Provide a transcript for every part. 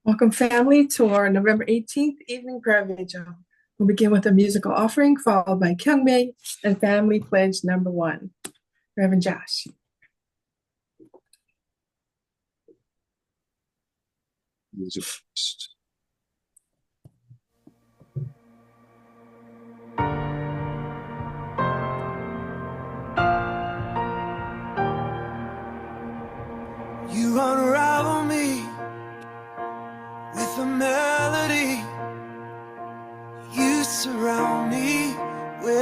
Welcome, family, to our November 18th evening prayer vigil. We'll begin with a musical offering, followed by Kyungbae and Family Pledge number 1. Reverend Josh. You unravel me with a melody. You surround me with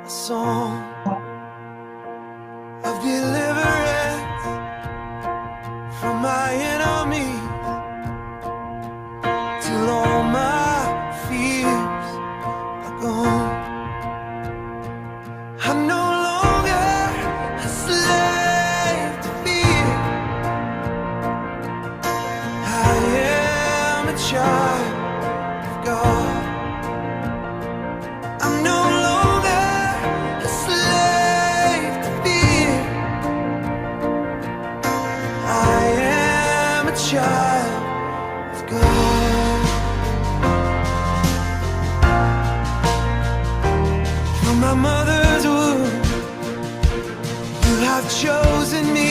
a song of deliverance from my enemies, till all my fears are gone. I'm no longer a slave to fear. I am a child of God. I'm no longer a slave to fear. I am a child of God. From my mother's womb, you have chosen me.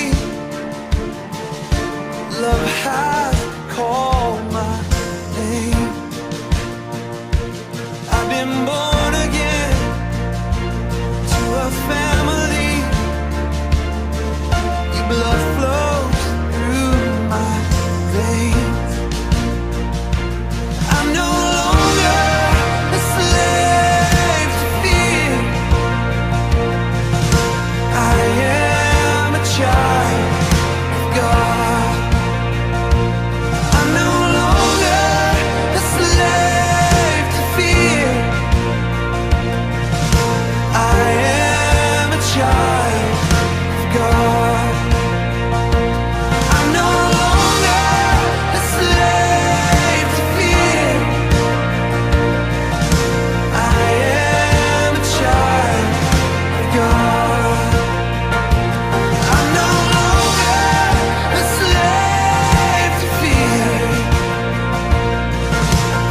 Love has called my name. I've been born again to a family. Your blood flows through my veins. I'm no longer a slave to fear. I am a child of God. I'm no longer a slave to fear. I am a child of God. I'm no longer a slave to fear. I am a child of God. I'm no longer a slave to fear,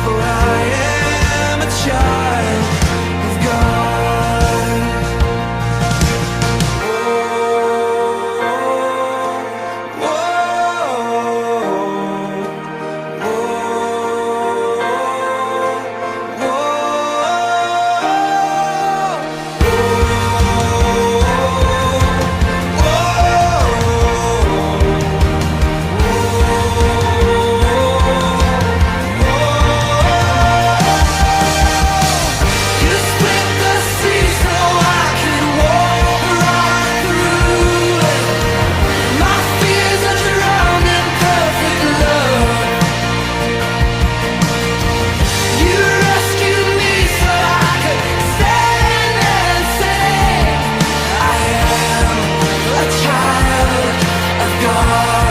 for I am a child of God. You split the sea so I could walk right through it. My fears are drowned in perfect love. You rescued me so I could stand and say, I am a child of God.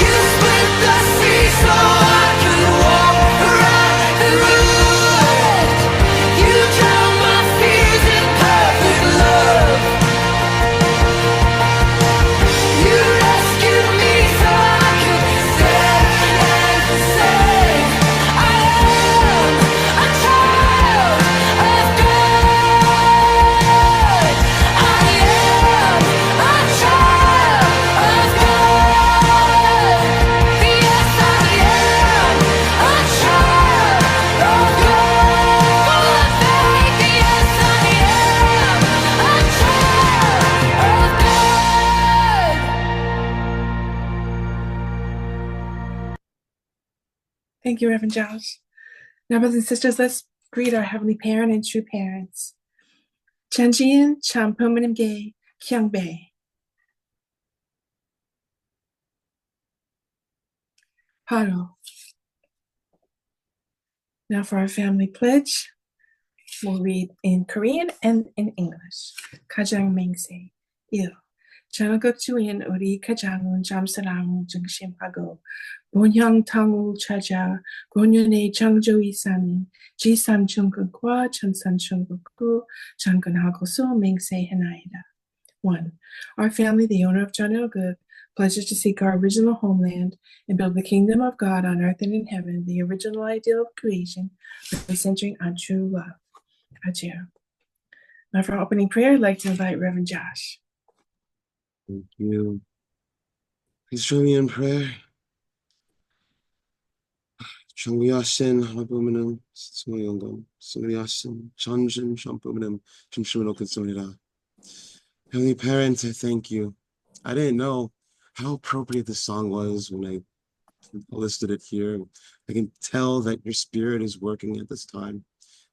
You split the sea so I could walk right through it. You drowned my fears in perfect love. You rescued me so I could stand and say, I am a child of God. I am a child of God. Yes, I am a child of God. Full of faith, yes, I am a child of God. Thank you, Reverend Josh. Now, brothers and sisters, let's greet our Heavenly Parent and true parents. Chanjian Champumanimge Kyungbae. Haro. Now for our family pledge, we'll read in Korean and in English. 가장 맹세 1. 전국주인 우리 가장은 잠사랑 중심하고 본향탕을 찾아 본연의 창조이사는 지삼중국과 천산중국구 장근하고서 맹세하나이다. 1. Our family, the owner of Jeonnoguk, pledges to seek our original homeland and build the kingdom of God on earth and in heaven, the original ideal of creation, by centering on true love. Adieu. Now, for our opening prayer, I'd like to invite Reverend Josh. Thank you. Please join me in prayer. 정리하신 하나님은 스스로 영광, 승리하신 전진 전부는 중심으로 그소리라. Heavenly Parents, I thank you. I didn't know how appropriate this song was when I listed it here. I can tell that your spirit is working at this time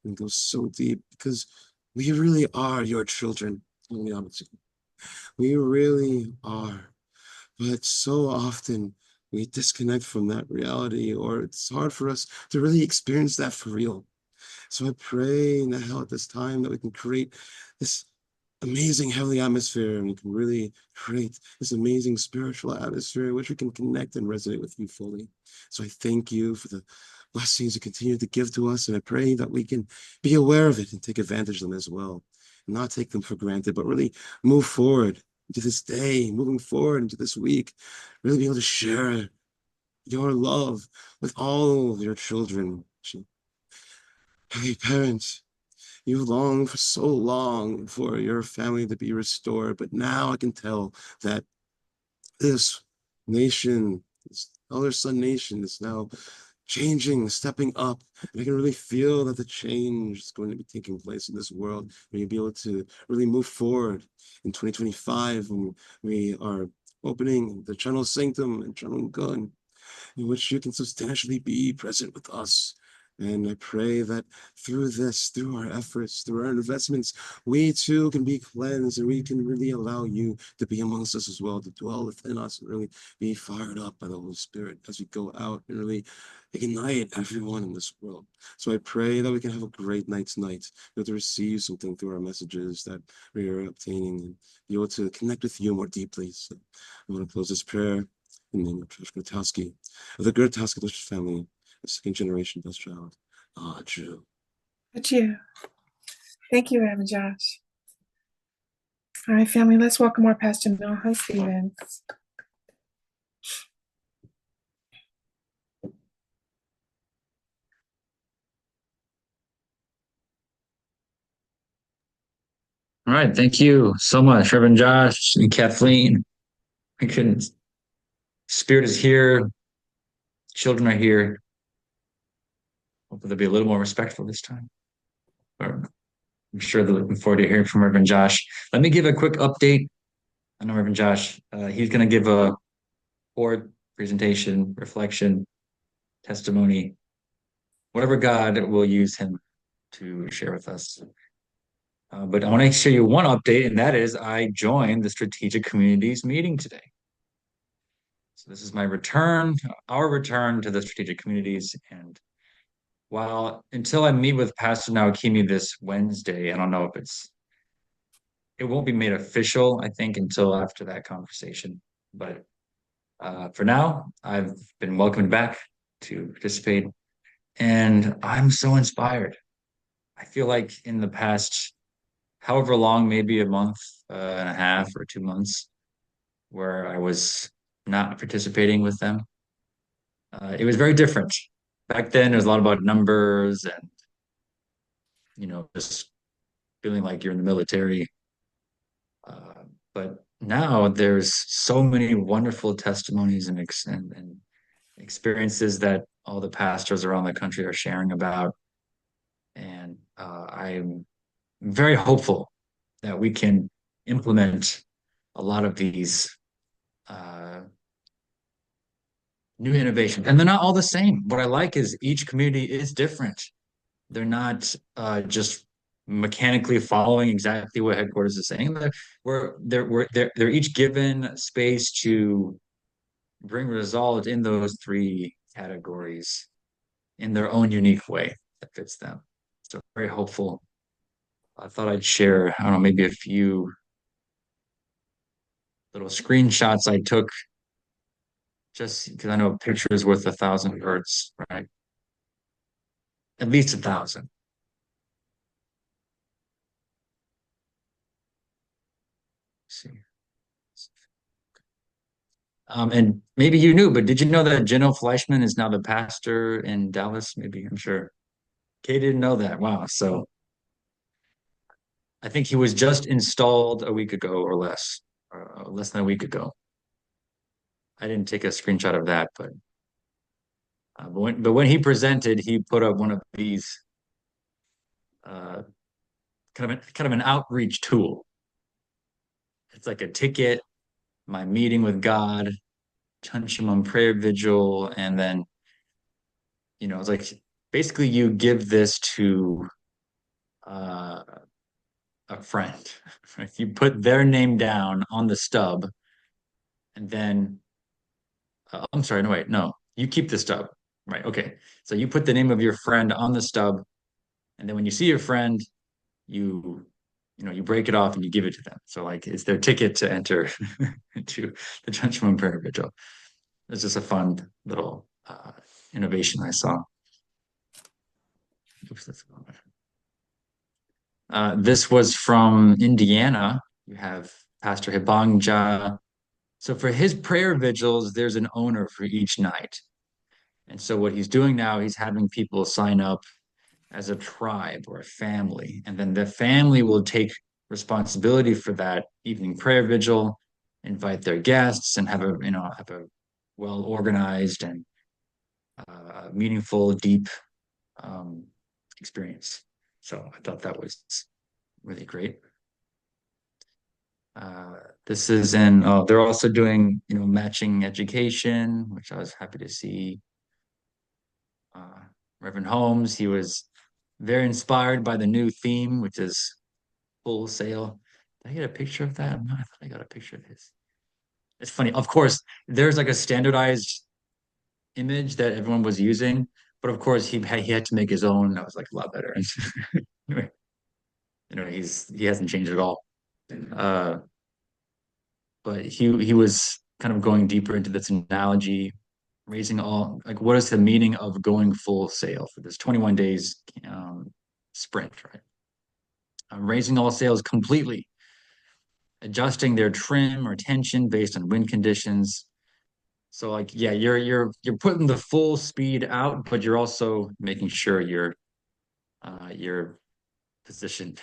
and goes so deep because we really are your children. We really are. But so often we disconnect from that reality, or it's hard for us to really experience that for real. So I pray now at this time that we can create this amazing heavenly atmosphere, and we can really create this amazing spiritual atmosphere in which we can connect and resonate with you fully. So I thank you for the blessings you continue to give to us, and I pray that we can be aware of it and take advantage of them as well, and not take them for granted, but really move forward into this day, moving forward into this week, really be able to share your love with all of your children. Hey, parents, you longed for so long for your family to be restored, but now I can tell that this nation, this Elder Son nation, is now changing, stepping up. And I can really feel that the change is going to be taking place in this world. And you'll be able to really move forward in 2025 when we are opening the Channel Sanctum and Channel Gun, in which you can substantially be present with us. And I pray that through this, through our efforts, through our investments, we too can be cleansed and we can really allow you to be amongst us as well, to dwell within us and really be fired up by the Holy Spirit as we go out and really ignite everyone in this world. So I pray that we can have a great night tonight, be able to receive something through our messages that we are obtaining and be able to connect with you more deeply. So I want to close this prayer in the name of Josh Grotowski, of the Grotowski family, a second generation best child. True. Adieu. Thank you, Reverend Josh. All right, family, let's welcome our Pastor Milton Stevens. All right, thank you so much, Reverend Josh and Kathleen. I couldn't. Spirit is here. Children are here. Hopefully, they'll be a little more respectful this time. I'm sure they're looking forward to hearing from Reverend Josh. Let me give a quick update. I know Reverend Josh. He's going to give a board presentation, reflection, testimony, whatever God will use him to share with us. But I want to share you one update, and that is I joined the Strategic Communities meeting today. So this is my return, our return to the Strategic Communities. And while until I meet with Pastor Naokimi this Wednesday, I don't know if it won't be made official, I think, until after that conversation. But for now, I've been welcomed back to participate, and I'm so inspired. I feel like in the past, however long, maybe a month and a half or 2 months, where I was not participating with them, it was very different. Back then, it was a lot about numbers and, just feeling like you're in the military. But now there's so many wonderful testimonies and experiences that all the pastors around the country are sharing about. And I'm very hopeful that we can implement a lot of these new innovations. And they're not all the same. What I like is each community is different. They're not just mechanically following exactly what headquarters is saying. They're each given space to bring results in those three categories in their own unique way that fits them. So very hopeful. I thought I'd share, I don't know, maybe a few little screenshots I took just because I know a picture is worth 1,000 words, right? At least 1,000. See. And maybe you knew, but did you know that Jeno Fleischman is now the pastor in Dallas? Maybe, I'm sure. Kay didn't know that. Wow. So I think he was just installed a week ago or less than a week ago. I didn't take a screenshot of that, but when he presented, he put up one of these uh, kind of an outreach tool. It's like a ticket, my meeting with God, Chunchimum prayer vigil, and then it's like basically you give this to uh, a friend. If you put their name down on the stub, and then I'm sorry, no wait, no, you keep the stub, right? Okay, so you put the name of your friend on the stub, and then when you see your friend, you you break it off and you give it to them. So like it's their ticket to enter into the Chunchman Prayer Vigil. It's just a fun little innovation I saw. Oops, this was from Indiana. You have Pastor Hibangja. So for his prayer vigils, there's an owner for each night. And so what he's doing now, he's having people sign up as a tribe or a family, and then the family will take responsibility for that evening prayer vigil, invite their guests, and have a well organized and meaningful, deep um, experience. So I thought that was really great. This is in, oh, they're also doing, matching education, which I was happy to see. Uh, Reverend Holmes, he was very inspired by the new theme, which is full sale. Did I get a picture of that? No, I thought I got a picture of his. It's funny. Of course, there's like a standardized image that everyone was using, but of course he had to make his own. That was like a lot better. Anyway, he hasn't changed at all. Uh, but he was kind of going deeper into this analogy, raising all like what is the meaning of going full sail for this 21 days sprint, right? Raising all sails completely, adjusting their trim or tension based on wind conditions. So like yeah, you're putting the full speed out, but you're also making sure you're positioned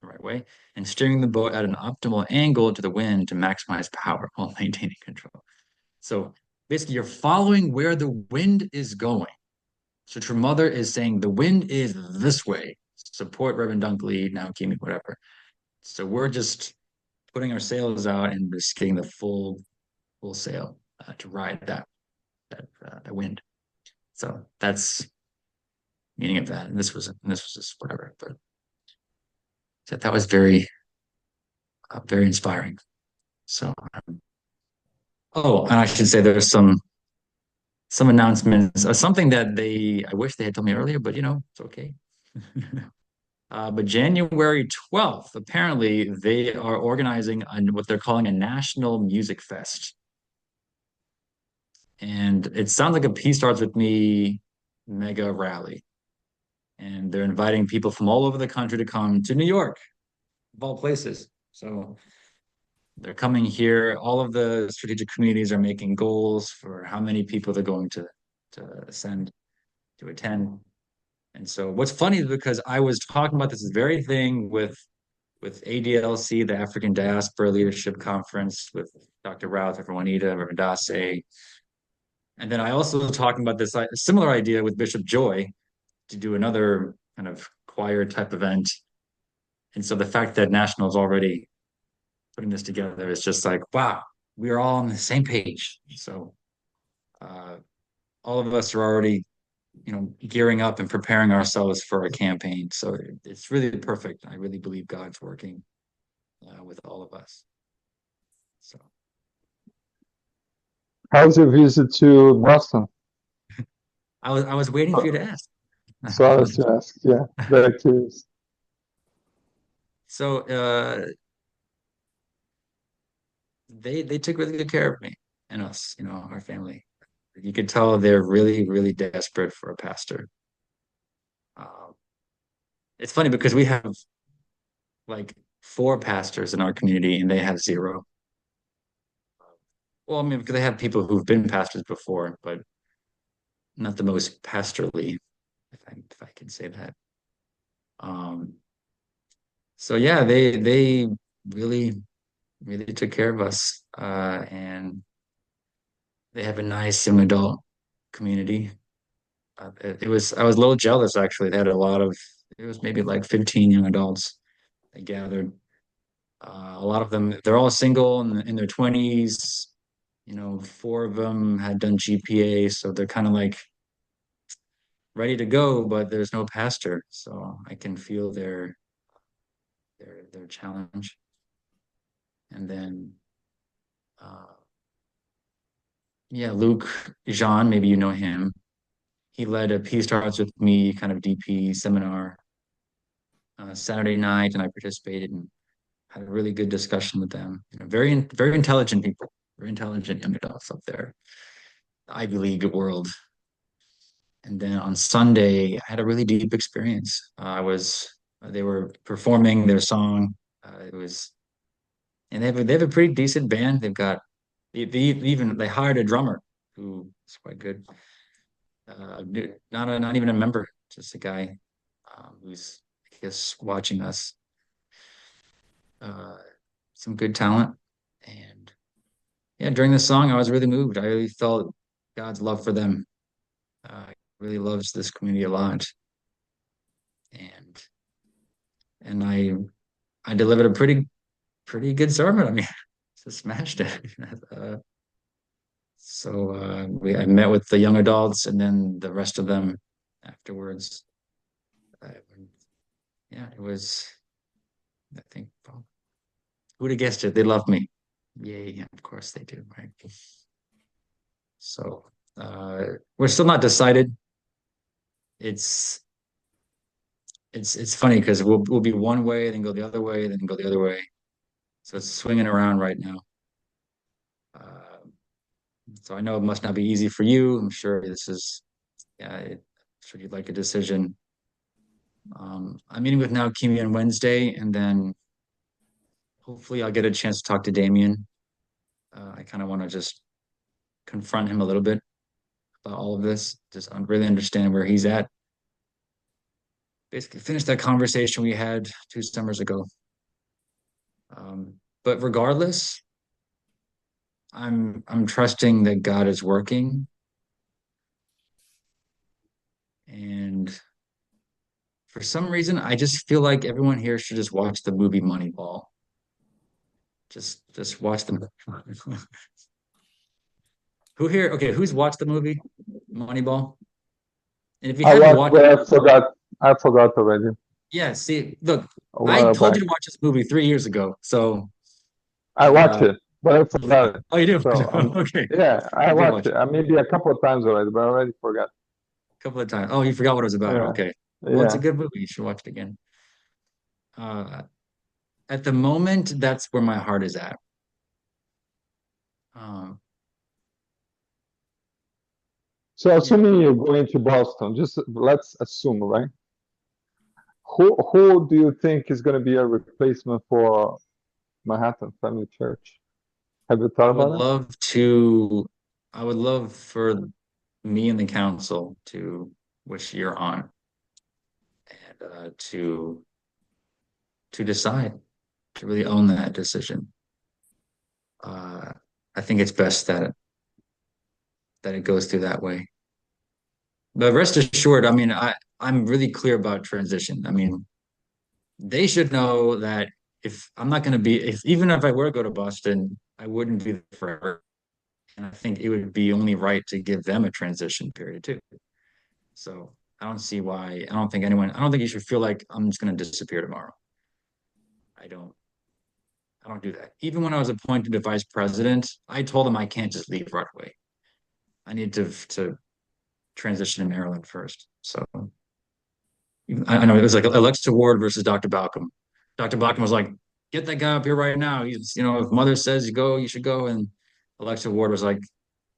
the right way and steering the boat at an optimal angle to the wind to maximize power while maintaining control. So basically, you're following where the wind is going. So your mother is saying the wind is this way. Support Reverend Dunkley, now Kimi, whatever. So we're just putting our sails out and just getting the full sail to ride that wind. So that's meaning of that. And this was just whatever, but that was very inspiring. So oh, and I should say there's some announcements, something that I wish they had told me earlier, but it's okay. But January 12th, apparently they are organizing what they're calling a National Music Fest. And it sounds like a Peace Starts With Me mega rally. And they're inviting people from all over the country to come to New York, of all places. So they're coming here. All of the strategic communities are making goals for how many people they're going to send to attend. And so what's funny is because I was talking about this very thing with ADLC, the African Diaspora Leadership Conference, with Dr. Routh, Reverend Juanita, Reverend Dase. And then I also was talking about this similar idea with Bishop Joy to do another kind of choir type event. And so the fact that National is already putting this together is just like, wow, we are all on the same page. So uh, all of us are already, gearing up and preparing ourselves for a campaign. So it's really perfect. I really believe God's working with all of us. So How's your visit to Boston? I was waiting for you to ask. So I was to ask, yeah, very curious. So they took really good care of me and us, our family. You could tell they're really, really desperate for a pastor. Um, it's funny because we have like four pastors in our community and they have zero. Well, I mean, because they have people who've been pastors before, but not the most pastorally, if I can say that. Um, so yeah, they really really took care of us, and they have a nice young adult community. It was I was a little jealous actually. They had a lot of it was maybe like 15 young adults that gathered. A lot of them they're all single and in their 20s. You know, four of them had done GPA, so they're kind of like ready to go, but there's no pastor, so I can feel their challenge. And then uh, yeah, Luke Jean, maybe you know him. He led a Peace Starts with Me kind of DP seminar Saturday night, and I participated and had a really good discussion with them. You know, very intelligent people, very intelligent young adults up there, the Ivy League world. And then on Sunday, I had a really deep experience. I was They were performing their song. It was, and they have a pretty decent band. They've got they hired a drummer who is quite good. Not even a member, just a guy who's I guess watching us. Uh, some good talent, and yeah, during the song, I was really moved. I really felt God's love for them. He really loves this community a lot, and and I delivered a pretty good sermon. I mean, just smashed it. Uh, I met with the young adults and then the rest of them afterwards. Uh, yeah, it was. I think well, who'd have guessed it? They love me. Yay! Yeah, of course they do, right? So we're still not decided. It's it's funny because we'll be one way, then go the other way, then go the other way. So it's swinging around right now. Uh, so I know it must not be easy for you. I'm sure this is yeah. Sure you'd like a decision. I'm meeting with now Kimi on Wednesday, and then hopefully I'll get a chance to talk to Damien. I kind of want to just confront him a little bit about all of this, just really understand where he's at. Basically, finish that conversation we had 2 summers ago. But regardless, I'm trusting that God is working, and for some reason, I just feel like everyone here should just watch the movie Moneyball. Just watch the Who here? Okay, who's watched the movie Moneyball? And if you I haven't watched, watched but it, I forgot already yeah, see, look, a I while told back. you to watch this movie 3 years ago. So, I watched uh, it, but I forgot it. oh, you do? So Okay, yeah, I you did watched watch it. it Maybe a couple of times already, but I already forgot. a couple of times. Oh, you forgot what it was about. Yeah, Okay. Well, it's a yeah. good movie. You should watch it again. Uh, at the moment, that's where my heart is at. Um, So yeah. assuming you're going to Boston, just let's assume, right? Who do you think is going to be a replacement for Manhattan Family Church? Have you I thought would about that? love to, I would love for me and the council to, which you're on, and to decide, to really own that decision. Uh, I think it's best that it goes through that way. But rest assured, I mean, I'm really clear about transition. I mean, they should know that if I'm not going to be, if even if I were to go to Boston, I wouldn't be there forever. And I think it would be only right to give them a transition period too. So I don't see why. I don't think you should feel like I'm just going to disappear tomorrow. I don't. I don't do that. Even when I was appointed to vice president, I told them I can't just leave right away. I need to transition to Maryland first. So I know it was like Alexa Ward versus Dr. Balcom. Dr. Balcom was like, "Get that guy up here right now. He's, if mother says you go, you should go." And Alexa Ward was like,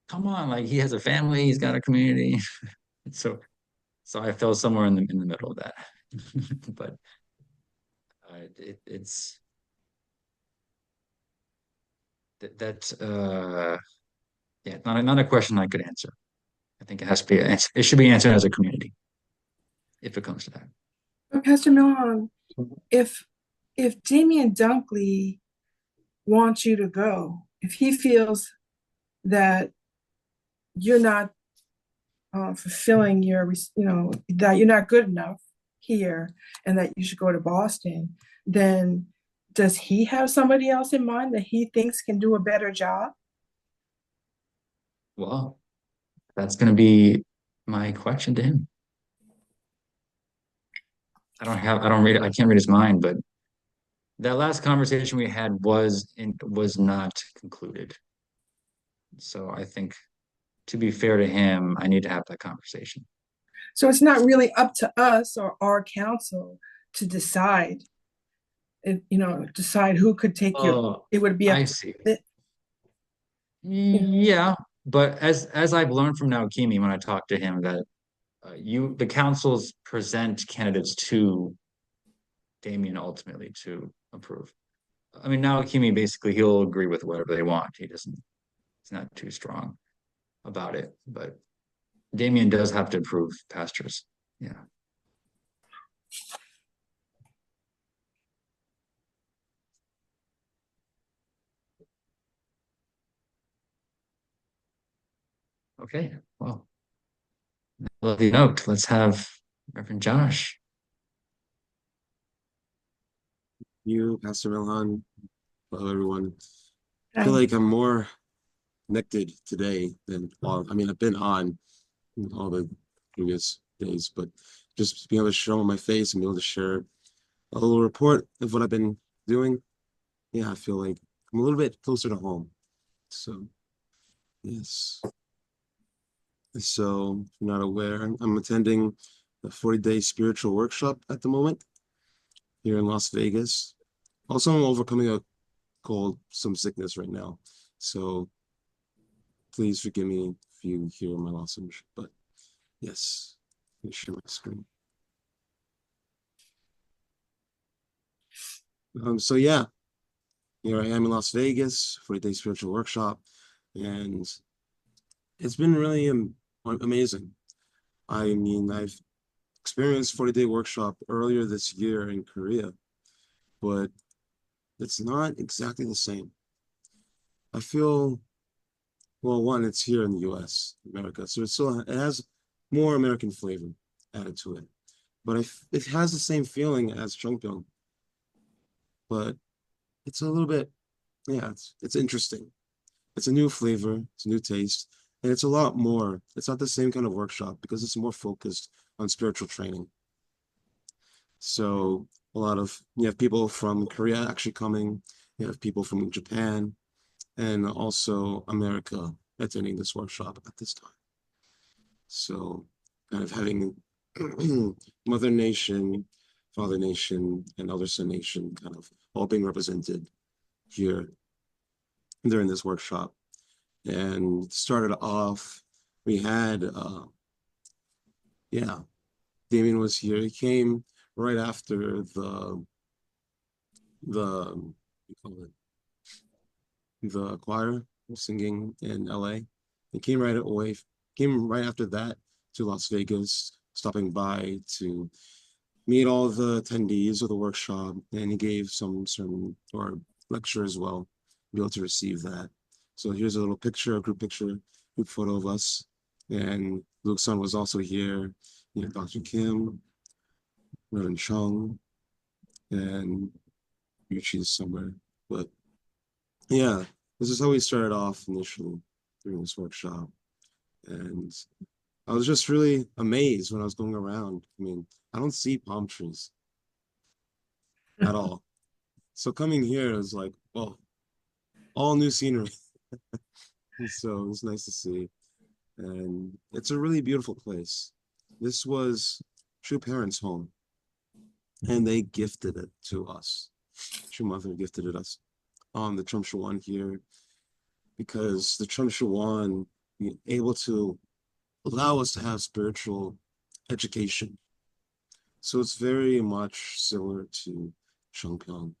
"Come on, like he has a family, he's got a community." So, so I fell somewhere in the middle of that. But it's that Yeah, not a question I could answer. I think it has to be, it should be answered as a community if it comes to that. But Pastor Milhan, if Damien Dunkley wants you to go, if he feels that you're not fulfilling your, that you're not good enough here and that you should go to Boston, then does he have somebody else in mind that he thinks can do a better job? Well, that's going to be my question to him. I can't read his mind, but that last conversation we had was not concluded. So I think to be fair to him, I need to have that conversation. So it's not really up to us or our council to decide, decide who could take you. Oh, It would be up I to see. it. Yeah, but as I've learned from Naokimi when I talked to him that the councils present candidates to Damien ultimately to approve. I mean, Naokimi basically he'll agree with whatever they want. He's not too strong about it, but Damien does have to approve pastures. Yeah. Okay. Well, lovely note. Let's have Reverend Josh. You, Pastor Milhan, hello everyone. I Hi. feel like I'm more connected today than I mean, I've been on all the previous days, but just being able to show my face and be able to share a little report of what I've been doing. Yeah, I feel like I'm a little bit closer to home. So, yes. So, if you're not aware, I'm attending a 40-day spiritual workshop at the moment here in Las Vegas. Also, I'm overcoming a cold, some sickness right now. So, please forgive me if you hear my lozenge. But yes, let me share my screen. So yeah, here I am in Las Vegas for a day spiritual workshop, and it's been really amazing. I mean, I've experienced 40-day workshop earlier this year in Korea, but it's not exactly the same. I feel, well, one, it's here in the US, America, so it has more American flavor added to it. But it has the same feeling as Chungpyeong, but it's a little bit, yeah, it's interesting. It's a new flavor, it's a new taste, and it's a lot more. It's not the same kind of workshop because it's more focused on spiritual training. So you have people from Korea actually coming, you have people from Japan, and also America attending this workshop at this time. So kind of having Mother Nation, Father Nation, and Elder Son Nation kind of all being represented here during this workshop. And started off, we had, Damien was here. He came right after the choir was singing in LA. He came right after that to Las Vegas, stopping by to meet all the attendees of the workshop, and he gave some sermon or lecture as well, be able to receive that. So here's a little picture, a group photo of us. And Luke's son was also here, Dr. Kim, Reverend Chung, and Yuchi's somewhere. But yeah, this is how we started off initially during this workshop. And I was just really amazed when I was going around. I mean, I don't see palm trees at all. So coming here is like, well, all new scenery. So it was nice to see. And it's a really beautiful place. This was True Parents' home, and they gifted it to us. True Mother gifted it us on the Chum Shawan here, because the Chum Shawan able to allow us to have spiritual education. So it's very much similar to Chungpyeong.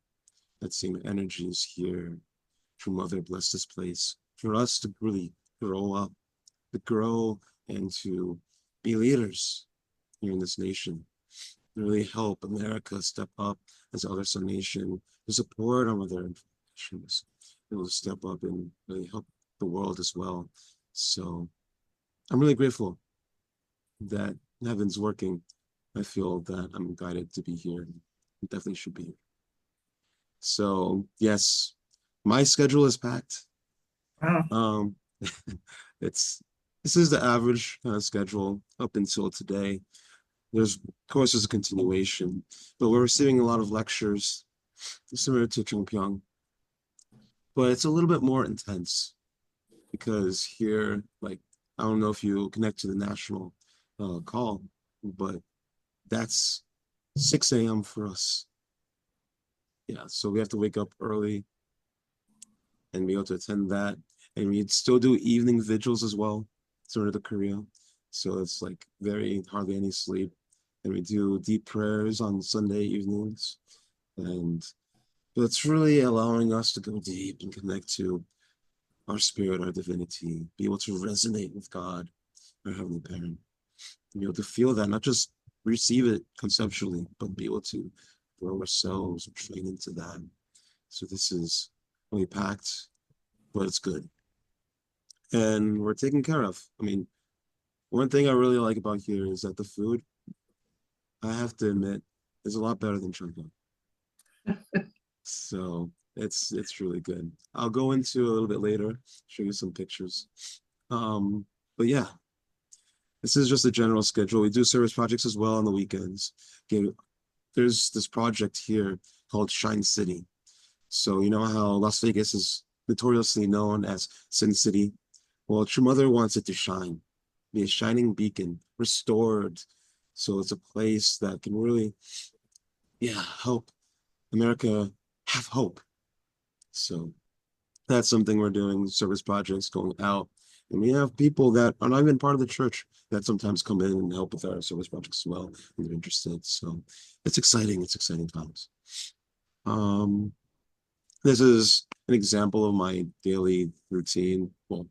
That same energy is here. True Mother blessed this place for us to really grow up, to grow and to be leaders here in this nation, to really help America step up as a other Sun nation, to support our other nations, to step up and really help the world as well. So I'm really grateful that heaven's working. I feel that I'm guided to be here. I definitely should be here. So yes, my schedule is packed. Wow. Um, this is the average kind of schedule up until today. There's, of course, there's a continuation, but we're receiving a lot of lectures similar to Chungpyeong, but it's a little bit more intense because here, like, I don't know if you connect to the national call, but that's 6 a.m. for us. Yeah, so we have to wake up early and be able to attend that. And we still do evening vigils as well, sort of the Korea. So it's like very hardly any sleep. And we do deep prayers on Sunday evenings. And it's really allowing us to go deep and connect to our spirit, our divinity, be able to resonate with God, our Heavenly Parent, and be able to feel that, not just receive it conceptually, but be able to grow ourselves and train into that. So this is really packed, but it's good. And we're taken care of. I mean, one thing I really like about here is that the food, I have to admit, is a lot better than Chungpyeong. So it's really good. I'll go into a little bit later, show you some pictures. But yeah, this is just a general schedule. We do service projects as well on the weekends. Okay, there's this project here called Shine City. So you know how Las Vegas is notoriously known as Sin City? Well, True Mother wants it to shine, be a shining beacon, restored. So it's a place that can really, yeah, help America have hope. So that's something we're doing, service projects going out. And we have people that are not even part of the church that sometimes come in and help with our service projects as well, and they're interested. So it's exciting times. This is an example of my daily routine. Well,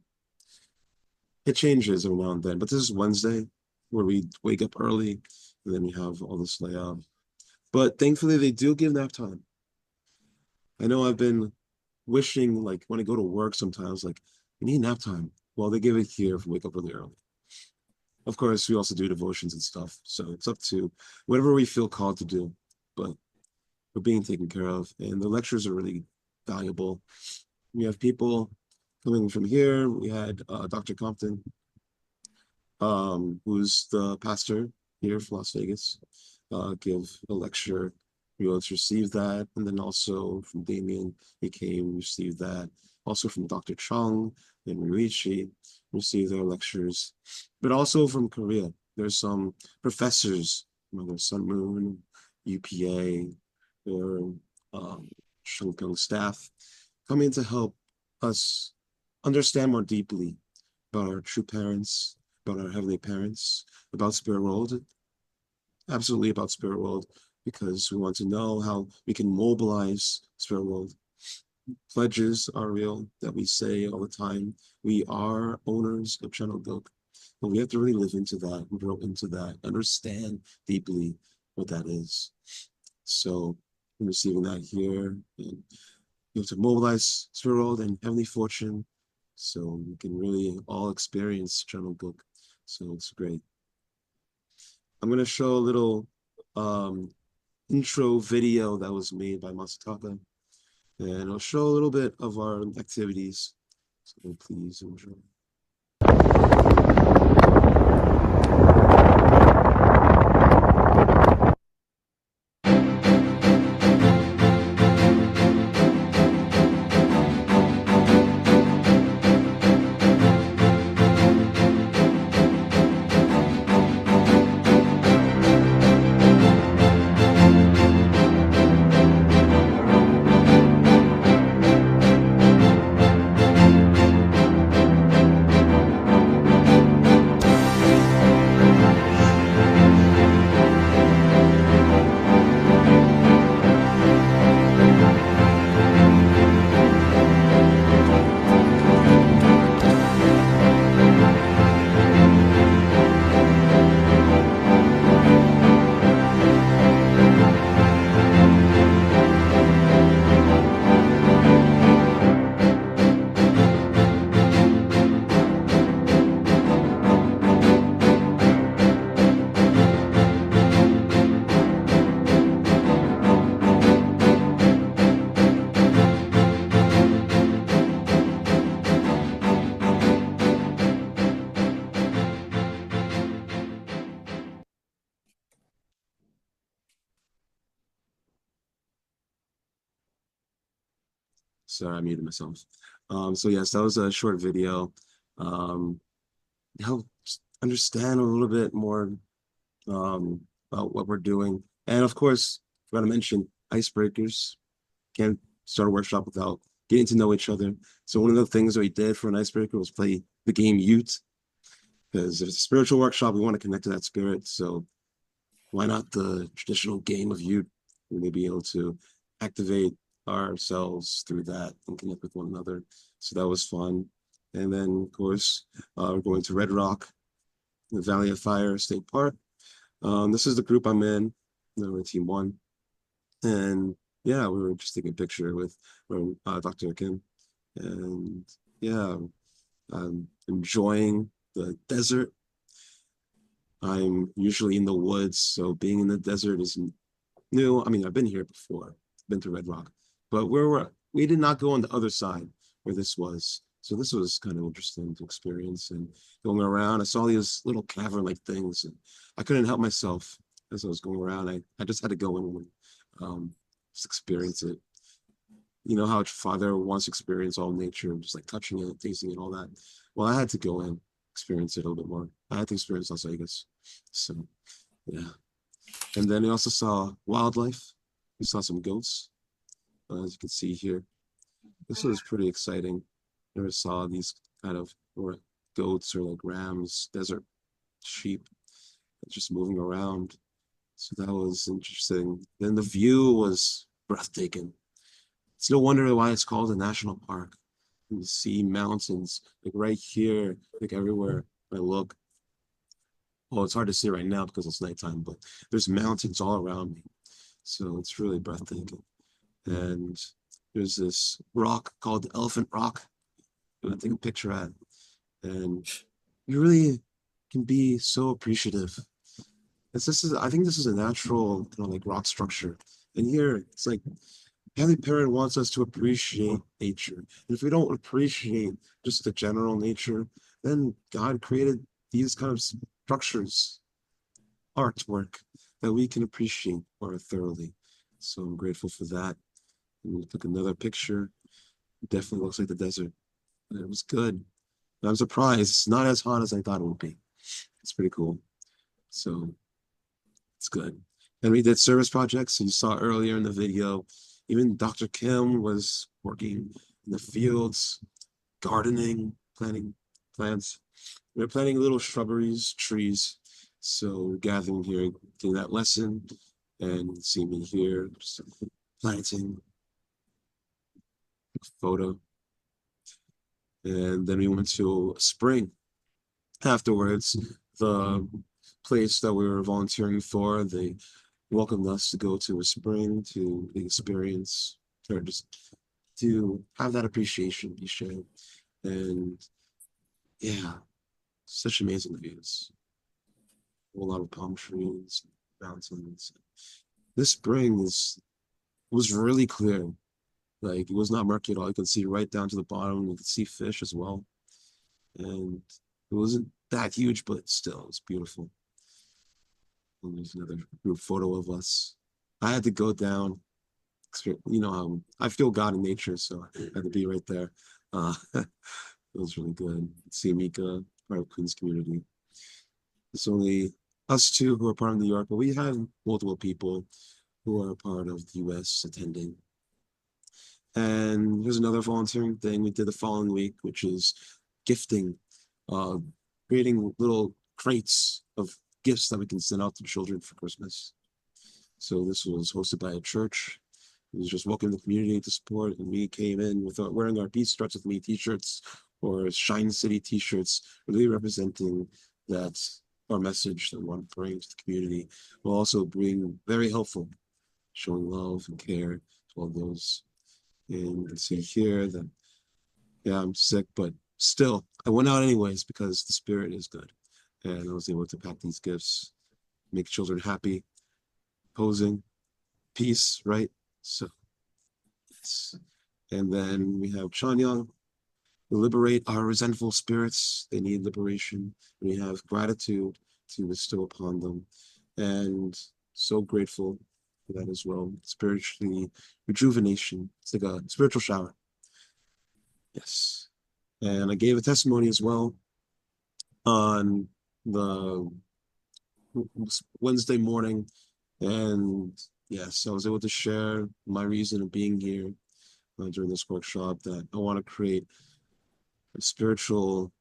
it changes every now and then, but this is Wednesday where we wake up early and then we have all this layout. But thankfully they do give nap time. I know I've been wishing, like, when I go to work sometimes, like, we need nap time. Well, they give it here if we wake up really early. Of course, we also do devotions and stuff. So it's up to whatever we feel called to do. But we're being taken care of. And the lectures are really valuable. We have people coming from here. We had Dr. Compton, who's the pastor here for Las Vegas, give a lecture. We were able to receive that. And then also from Damien, he came, received that. Also from Dr. Chung and Ryuichi, received their lectures. But also from Korea, there's some professors, whether Sun Moon, UPA, or Shungpyeong staff, coming to help us understand more deeply about our true parents, about our heavenly parents, about spirit world, absolutely about spirit world, because we want to know how we can mobilize spirit world. Pledges are real that we say all the time. We are owners of Channel Gok, but we have to really live into that, grow into that, understand deeply what that is. So I'm receiving that here, and you have to mobilize spirit world and heavenly fortune, so we can really all experience Channel Gok. So it's great. I'm gonna show a little intro video that was made by Masataka, and I'll show a little bit of our activities. So please enjoy. Sorry, I muted myself. So yes, that was a short video. Help understand a little bit more about what we're doing. And of course, I forgot to mention icebreakers. Can't start a workshop without getting to know each other. So one of the things that we did for an icebreaker was play the game Ute, because if it's a spiritual workshop, we want to connect to that spirit. So why not the traditional game of Ute? We may be able to activate ourselves through that and connect with one another. So that was fun. And then, of course, we're going to Red Rock, the Valley of Fire State Park. This is the group I'm in. We're Team 1. And yeah, we were just taking a picture with Dr. Kim. And yeah, I'm enjoying the desert. I'm usually in the woods, so being in the desert is new. I mean, I've been here before, been to Red Rock, but we did not go on the other side where this was. So this was kind of interesting to experience and going around. I saw these little cavern-like things, and I couldn't help myself as I was going around. I just had to go in and just experience it. You know how Father wants to experience all nature, just like touching it, tasting it, all that. Well, I had to go in, experience it a little bit more. I had to experience Las Vegas. So yeah. And then we also saw wildlife. We saw some goats, as you can see here. This was pretty exciting. Never saw these kind of or goats or like rams, desert sheep, just moving around. So that was interesting. Then the view was breathtaking. It's no wonder why it's called a national park. You see mountains like right here, like everywhere I look. Well, it's hard to see right now because it's nighttime, but there's mountains all around me. So it's really breathtaking. And there's this rock called Elephant Rock. I'm gonna take a picture at. And you really can be so appreciative. I think this is a natural kind of like rock structure. And here it's like Heavenly Parent wants us to appreciate nature. And if we don't appreciate just the general nature, then God created these kind of structures, artwork that we can appreciate more thoroughly. So I'm grateful for that. And we took another picture. It definitely looks like the desert. And it was good. And I'm surprised it's not as hot as I thought it would be. It's pretty cool. So it's good. And we did service projects. You saw earlier in the video, even Dr. Kim was working in the fields, gardening, planting plants. We're planting little shrubberies, trees. So we're gathering here, doing that lesson, and see me here, just planting, photo. And then we went to a spring afterwards. The place that we were volunteering for, they welcomed us to go to a spring to experience or just to have that appreciation be shared. And yeah, such amazing views. A whole lot of palm trees, mountains. This spring was really clear. Like it was not murky at all. You could see right down to the bottom. You could see fish as well. And it wasn't that huge, but still, it was beautiful. And there's another group photo of us. I had to go down. You know, I feel God in nature, so I had to be right there. It was really good. See Mika, part of Queen's community. It's only us two who are part of New York, but we have multiple people who are part of the US attending. And here's another volunteering thing we did the following week, which is gifting, uh, creating little crates of gifts that we can send out to children for Christmas. So this was hosted by a church. It was just welcoming the community to support, and we came in with wearing our Peace Starts With Me t-shirts or Shine City t-shirts, really representing that our message that we want to bring to the community, while also being very helpful, showing love and care to all those. And you can see here that, yeah, I'm sick, but still, I went out anyways because the spirit is good. And I was able to pack these gifts, make children happy, posing, peace, right? So, yes. And then we have Chanyang, liberate our resentful spirits. They need liberation. And we have gratitude to bestow upon them. And so grateful for that as well. Spiritually, rejuvenation. It's like a spiritual shower. Yes. And I gave a testimony as well on the Wednesday morning. And yes, I was able to share my reason of being here during this workshop, that I want to create a spiritual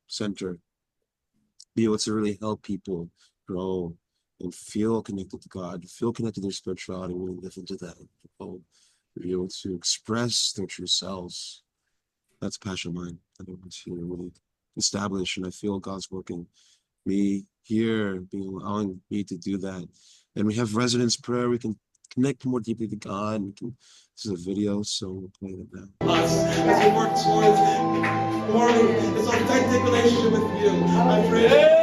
center, be able to really help people grow and feel connected to God, feel connected to their spirituality, really live into that, be able to express their true selves. That's a passion of mine. I want to really establish, and I feel God's working me here, allowing me to do that. And we have resonance prayer. We can connect more deeply to God. This is a video, so we'll play it now. Us as we work towards forming this authentic relationship with you. I pray.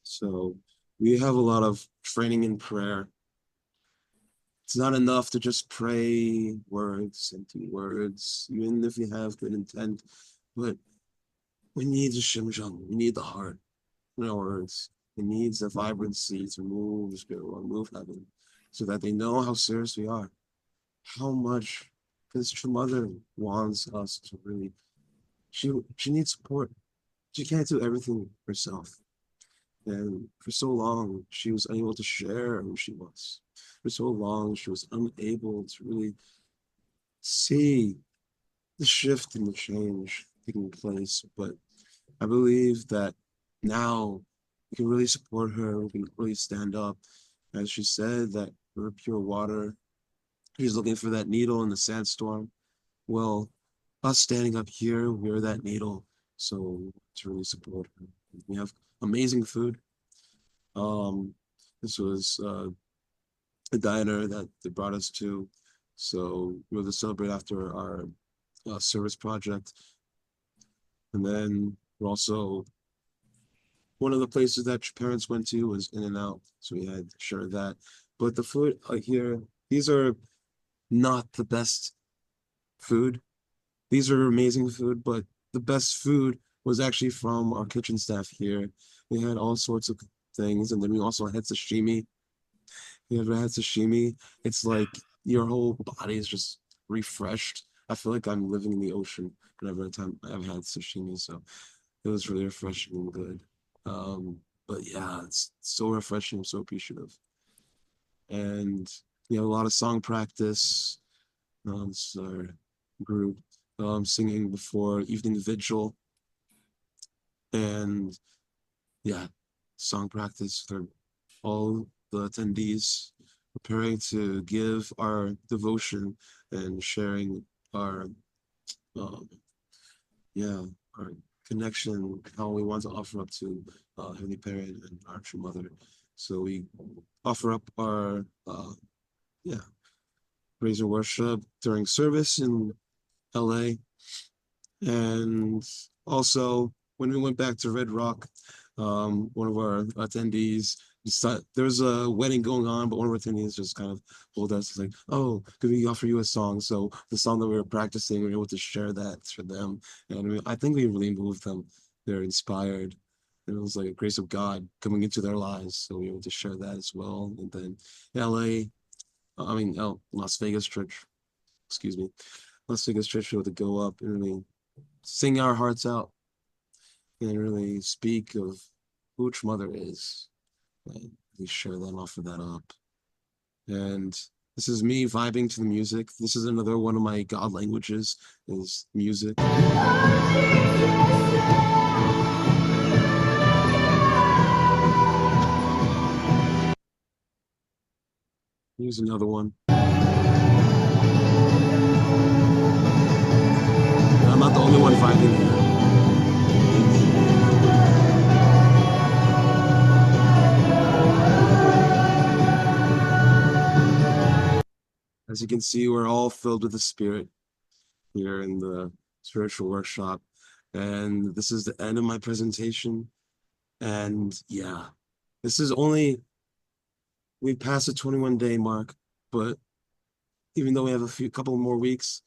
So we have a lot of training in prayer. It's not enough to just pray words, empty words, even if you have good intent, but we need the shimjang, we need the heart in our words. It needs the vibrancy to move the spirit world, move heaven, so that they know how serious we are, how much this true mother wants us to really, she needs support. She can't do everything herself. And for so long, she was unable to share who she was. For so long, she was unable to really see the shift and the change taking place. But I believe that now we can really support her. We can really stand up. As she said, that we're pure water. She's looking for that needle in the sandstorm. Well, us standing up here, we're that needle. So to really support her. We have amazing food. This was a diner that they brought us to. So we were to celebrate after our service project. And then we're also, one of the places that your parents went to was In-N-Out. So we had to share that. But the food here, these are not the best food. These are amazing food, but the best food was actually from our kitchen staff here. We had all sorts of things. And then we also had sashimi. You ever had sashimi? It's like your whole body is just refreshed. I feel like I'm living in the ocean whenever time I've had sashimi. So it was really refreshing and good. But yeah, it's so refreshing. I'm so appreciative. And we have a lot of song practice. This is our group singing before evening vigil. And yeah, song practice for all the attendees, preparing to give our devotion and sharing our our connection, how we want to offer up to Heavenly Parent and our true mother. So we offer up our praise and worship during service in LA. And also when we went back to Red Rock, one of our attendees, there was a wedding going on, but one of our attendees just kind of pulled us, like, oh, could we offer you a song? So the song that we were practicing, we were able to share that for them. And I think we really moved them. They're inspired. And it was like a grace of God coming into their lives. So we were able to share that as well. And then Las Vegas Church, excuse me, Las Vegas Church, we were able to go up and really sing our hearts out and really speak of who True Mother is. And we share that and offer that up. And this is me vibing to the music. This is another one of my God languages, is music. Here's another one. And I'm not the only one vibing here. As you can see, we're all filled with the Spirit here in the spiritual workshop. And this is the end of my presentation. And yeah, this is only, we passed the 21-day mark, but even though we have couple more weeks,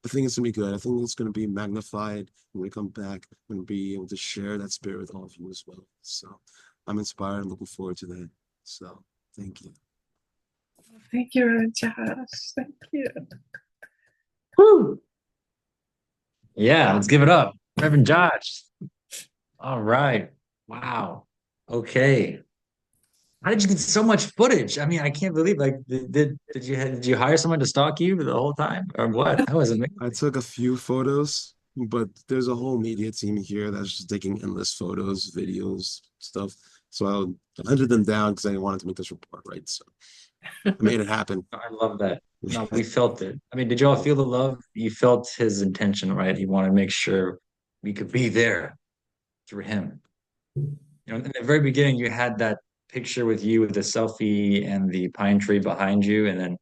I think it's gonna be good. I think it's gonna be magnified when we come back and be able to share that spirit with all of you as well. So I'm inspired and looking forward to that. So thank you. Thank you, Josh. Thank you. Woo! Yeah, let's give it up. Reverend Josh. All right. Wow. Okay. How did you get so much footage? I mean, I can't believe did you hire someone to stalk you the whole time or what? That was amazing. I took a few photos, but there's a whole media team here that's just taking endless photos, videos, stuff. So I hunted them down because I wanted to make this report, right? So I made it happen. I love that. No, we felt it. I mean, did y'all feel the love? You felt his intention, right? He wanted to make sure we could be there through him. You know, in the very beginning, you had that picture with you with the selfie and the pine tree behind you, and then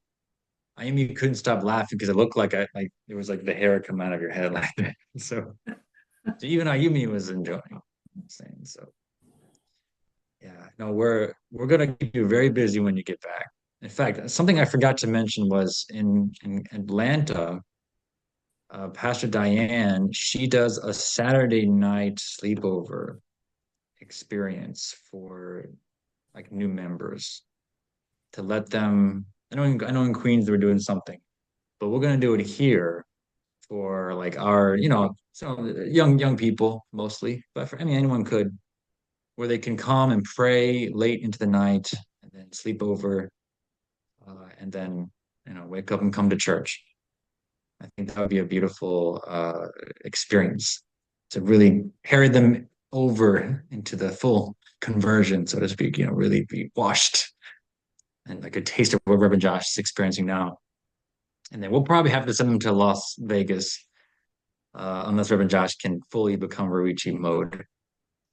Amy couldn't stop laughing because it looked like there was like the hair come out of your head like that. So even Ayumi was enjoying saying so. Yeah, no, we're gonna keep you very busy when you get back. In fact, something I forgot to mention was in Atlanta, Pastor Diane, she does a Saturday night sleepover experience for like new members to let them. I know in Queens they were doing something, but we're gonna do it here for like our, so young people mostly, but for, I mean, anyone could, where they can come and pray late into the night and then sleep over, and then, wake up and come to church. I think that would be a beautiful experience to really carry them over into the full conversion, so to speak, really be washed and like a taste of what Reverend Josh is experiencing now. And then we'll probably have to send them to Las Vegas, unless Reverend Josh can fully become Ruichi mode.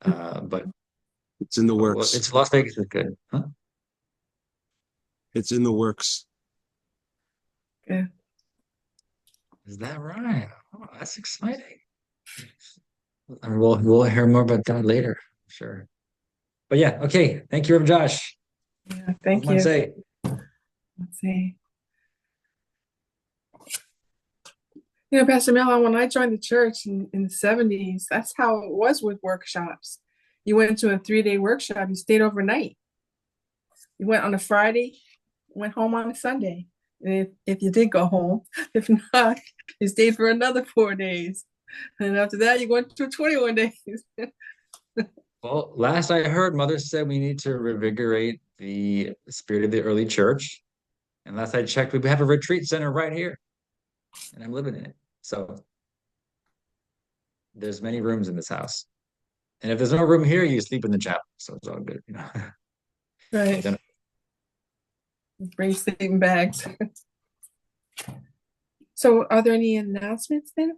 But It's in the works. it's Las Vegas is good, huh? It's in the works. Yeah. Is that right? Oh, that's exciting. I mean, we'll hear more about that later, sure. But yeah, okay. Thank you, Reverend Josh. Yeah, thank What you. say? Let's see. Pastor Miller, when I joined the church in the 70s, that's how it was with workshops. You went to a 3-day workshop, you stayed overnight. You went on a Friday, went home on a Sunday. And if you did go home, if not, you stayed for another 4 days. And after that, you went to 21 days. Well, last I heard, Mother said we need to revigorate the spirit of the early church. And last I checked, we have a retreat center right here, and I'm living in it. So there's many rooms in this house. And if there's no room here, you sleep in the chapel. So it's all good, Right. Bring sleeping bags. So are there any announcements then?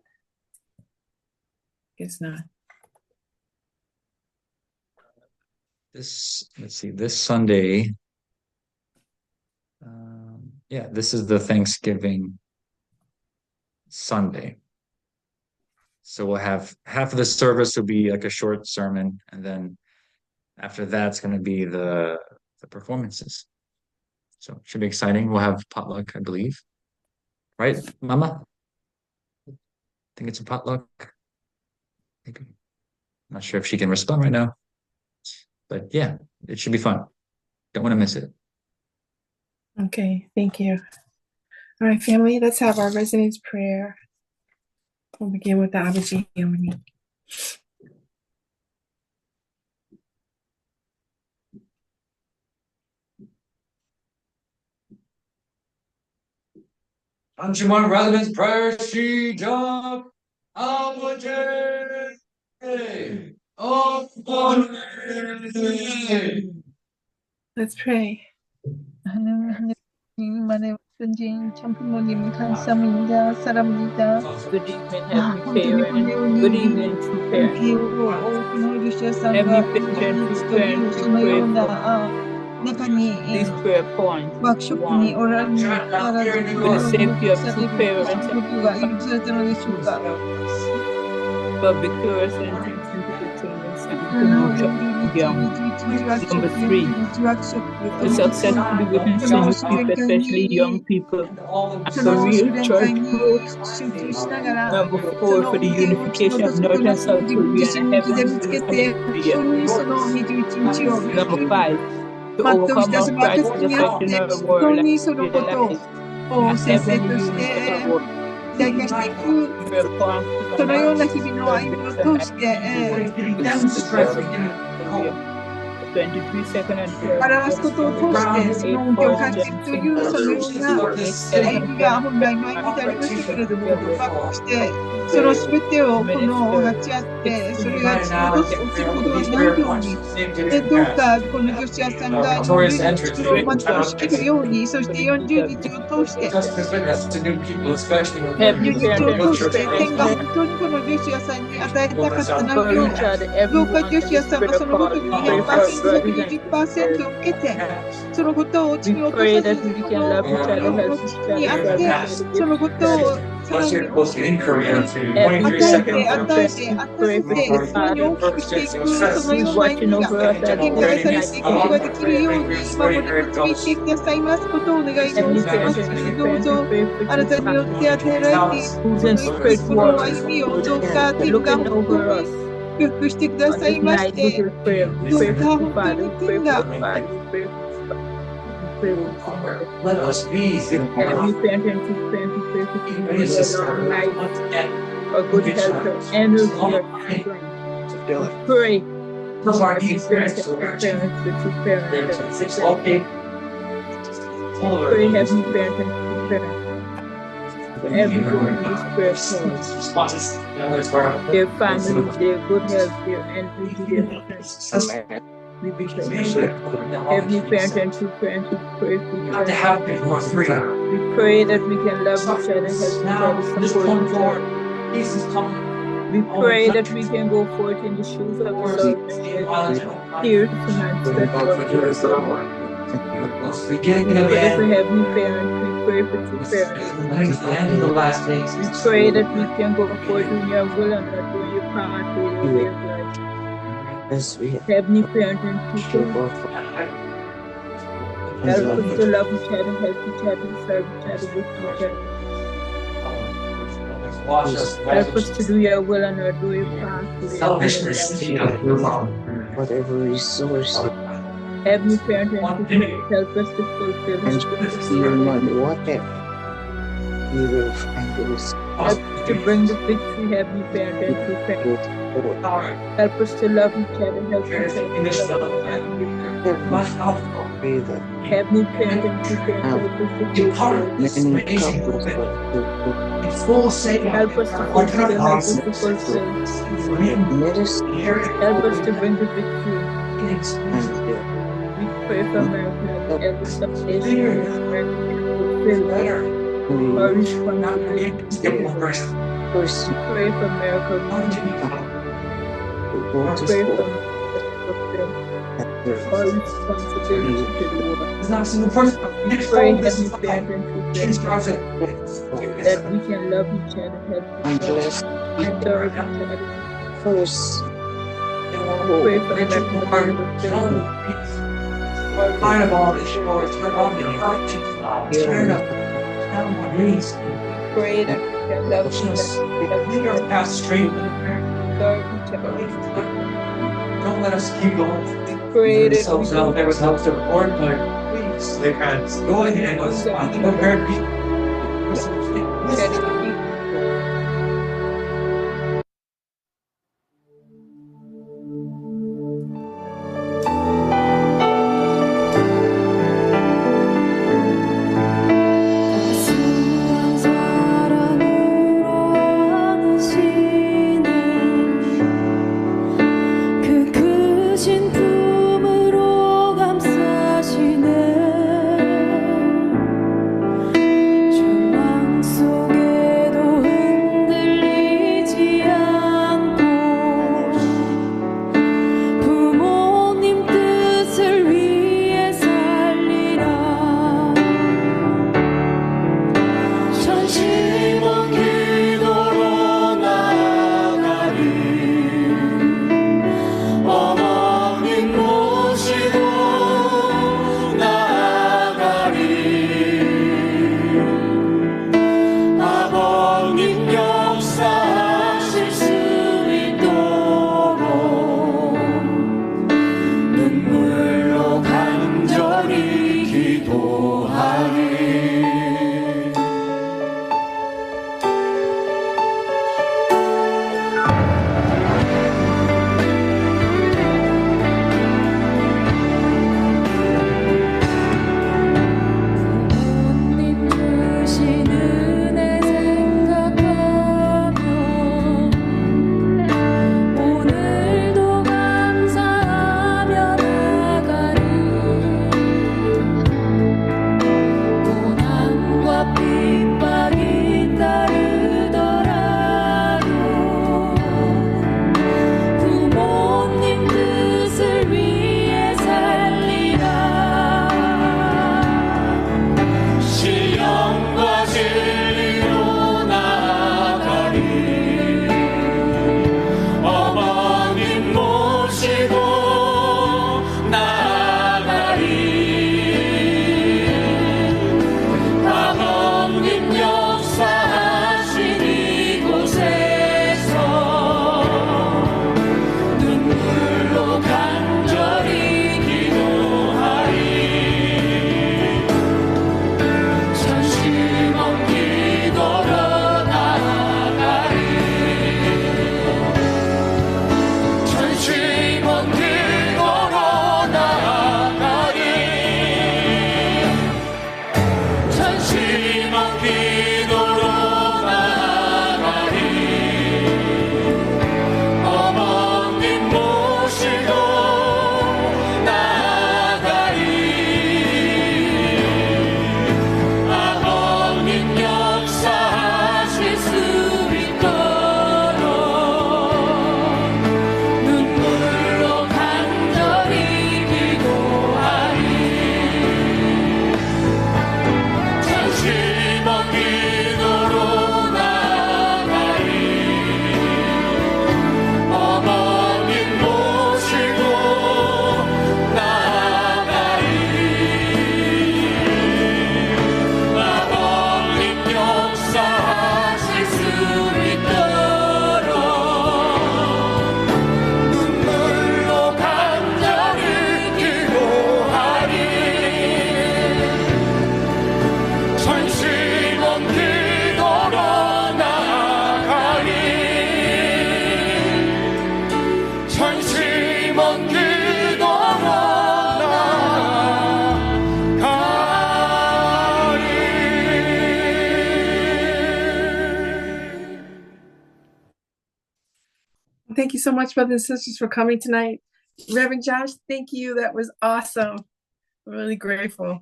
Guess not. Let's see, this Sunday. Yeah, this is the Thanksgiving Sunday. So we'll have half of the service will be like a short sermon, and then after that's going to be the performances. So it should be exciting. We'll have potluck, I believe. Right, Mama? I think it's a potluck. Maybe. Not sure if she can respond right now. But yeah, it should be fun. Don't want to miss it. Okay, thank you. All right, family, let's have our resonance prayer. We'll begin with the Abaji Harmony. Anjuman Residence Prayer Sheet of Abaji. Let's pray. 하나님만의 존재인 참 부모님 감사합니다. 사랑합니다. Good evening, 아, Heavenly Parent. Good evening, True Parent. Heavenly Parent, True Parent, we pray for these prayer points. 와크숍분이 One, 오라니 for the safety of true parents for victorious and Number 3, to successfully witness youth people, especially young people, and for real church growth. Number 4, for the unification of North and South Korea and heaven. Number 5, to 全うし overcome た our その Christ 証 with に the よっ faith in て our 本当 word にその and ことを realize 先生 heavenly とし news て of our word. 体験していく Reform そのような to 日々の歩みを通して 23 second and third 表すことを通してその恩恵を感じるというそのような歩みが本来の歩みでありましたけれども、こうしてその全てをこの分かち合ってそれが落ちることがないように、どうかこの女子屋さんが40日を全うしきるように、そして40日を通して40日を通して天が本当にこの女子屋さんに与えたかった内容をどうか女子屋さんがそのことに 100%、120% 受けてそのことを地に落とさずこの地にあってそのことをさらに与えてさらに大きくしていくそのような意味が展開されていくことができるように今まで導いてくださいますことをお願い申しますし、どうぞあなたによって与えられているこの歩みをどうか天が本当に祝福してくださいまして、どうか本当に天が Let us be Heavenly Parent, a good health and pray. Pray, Heavenly Parent, everyone in this prayer call, their family, their good health, their energy, their strength. We be Heavenly Parent, we pray for you. We pray that we can love each other, help each other, support each other. We pray that we can go forth in the shoes of the servant, here tonight, we pray for Heavenly Parent, we pray for true parents. We pray that we can go forth in your will and not do your path to your way of life. Heavenly Parent and people, help us to love each other, help each other, serve each other, with each other. Help us to do your will and not do your path to your whatever resource Heavenly Parent and people, help us to fulfill His whatever we will find those help us to bring the victory, Heavenly Parent and people. Help us to love each other, help each other. Heavenly Parent and people, help us to help us to fulfill, help us to fulfill. Help us to bring the victory. We pray for America, every substation, fulfill our responsibility. Pray for America. Pray for our responsibility to the world. We pray, Heavenly Parent, that we can love each other, help each other, and serve each other. first Pray for America. Kind of all this short, turn on the heart, turn up, Pray that we can love each other, that we your path straight. serve each other. Don't let us keep going. Pray that we Ourselves out there without the Lord, like, please, they can go ahead, let's find the very people. can 수한 사랑으로 안으시네 그 크신 품으로 감싸시네 절망 속에도 흔들리지 않고 부모님 뜻을 위해 살리라 전심원 기도로 나아가리 어머님 모시고 나아가리 아버님 역사하실 수 있도록 눈물로 간절 so much, brothers and sisters, for coming tonight. Reverend Josh, thank you. That was awesome. I'm really grateful.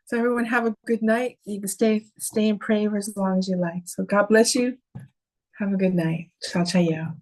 So everyone have a good night. You can stay and pray for as long as you like. So God bless you. Have a good night. Ciao, ciao.